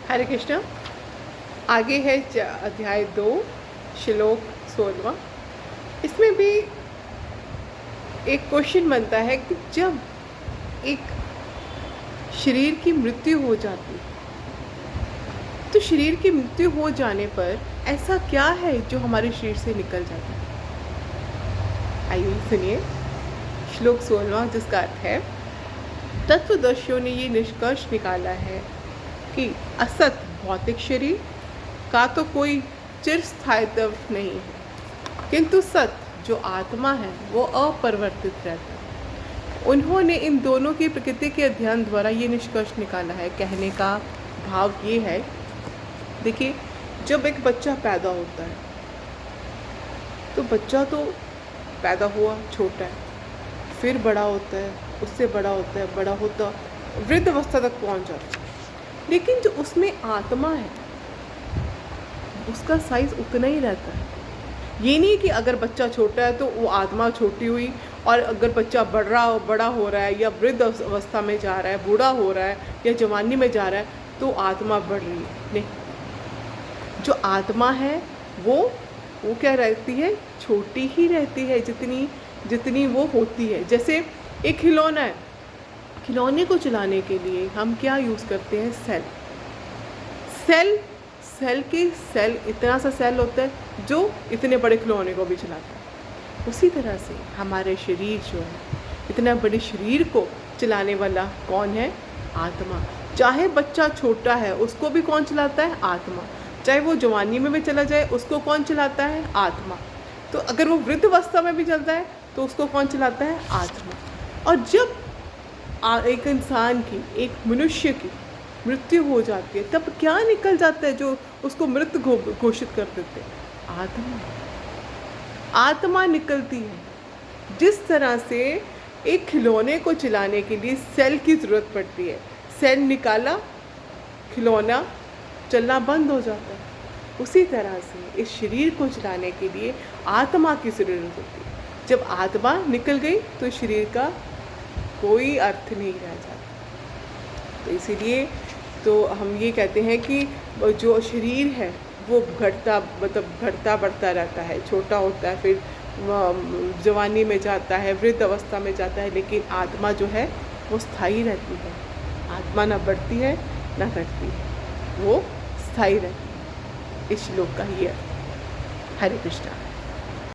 हरे कृष्ण। आगे है अध्याय 2 श्लोक 16। इसमें भी एक क्वेश्चन बनता है कि जब एक शरीर की मृत्यु हो जाती तो शरीर की मृत्यु हो जाने पर ऐसा क्या है जो हमारे शरीर से निकल जाता है। आइए सुनिए श्लोक 16, जिसका अर्थ है, तत्वदर्शियों ने ये निष्कर्ष निकाला है कि असत भौतिक शरीर का तो कोई चिरस्थायित्व नहीं है, किंतु सत जो आत्मा है वो अपरिवर्तित रहता है। उन्होंने इन दोनों की प्रकृति के अध्ययन द्वारा ये निष्कर्ष निकाला है। कहने का भाव ये है, देखिए, जब एक बच्चा पैदा होता है तो बच्चा तो पैदा हुआ छोटा है, फिर बड़ा होता है, उससे बड़ा होता है, बड़ा होता वृद्ध अवस्था तक पहुंच जाता है। लेकिन जो उसमें आत्मा है उसका साइज उतना ही रहता है। ये नहीं कि अगर बच्चा छोटा है तो वो आत्मा छोटी हुई, और अगर बच्चा बड़ा हो रहा है या वृद्ध अवस्था में जा रहा है, बूढ़ा हो रहा है या जवानी में जा रहा है तो आत्मा बढ़ रही है। नहीं, जो आत्मा है वो क्या रहती है, छोटी ही रहती है जितनी वो होती है। जैसे एक खिलौना है, खिलौने को चलाने के लिए हम क्या यूज़ करते हैं, सेल इतना सा सेल होता है जो इतने बड़े खिलौने को भी चलाता है। उसी तरह से हमारे शरीर जो है, इतना बड़े शरीर को चलाने वाला कौन है, आत्मा। चाहे बच्चा छोटा है उसको भी कौन चलाता है, आत्मा। चाहे वो जवानी में भी चला जाए उसको कौन चलाता है, आत्मा। तो अगर वो वृद्ध अवस्था में भी चलता है तो उसको कौन चलाता है, आत्मा। और जब एक इंसान की, एक मनुष्य की मृत्यु हो जाती है तब क्या निकल जाता है जो उसको मृत घोषित कर देते हैं, आत्मा निकलती है। जिस तरह से एक खिलौने को चलाने के लिए सेल की ज़रूरत पड़ती है, सेल निकाला, खिलौना चलना बंद हो जाता है। उसी तरह से इस शरीर को चलाने के लिए आत्मा की ज़रूरत होती है। जब आत्मा निकल गई तो शरीर का कोई अर्थ नहीं रह जाता। तो इसीलिए तो हम ये कहते हैं कि जो शरीर है वो घटता बढ़ता रहता है, छोटा होता है, फिर जवानी में जाता है, वृद्ध अवस्था में जाता है, लेकिन आत्मा जो है वो स्थायी रहती है। आत्मा ना बढ़ती है ना घटती है, वो स्थायी रहती है। इस श्लोक का ये अर्थ। हरे कृष्णा।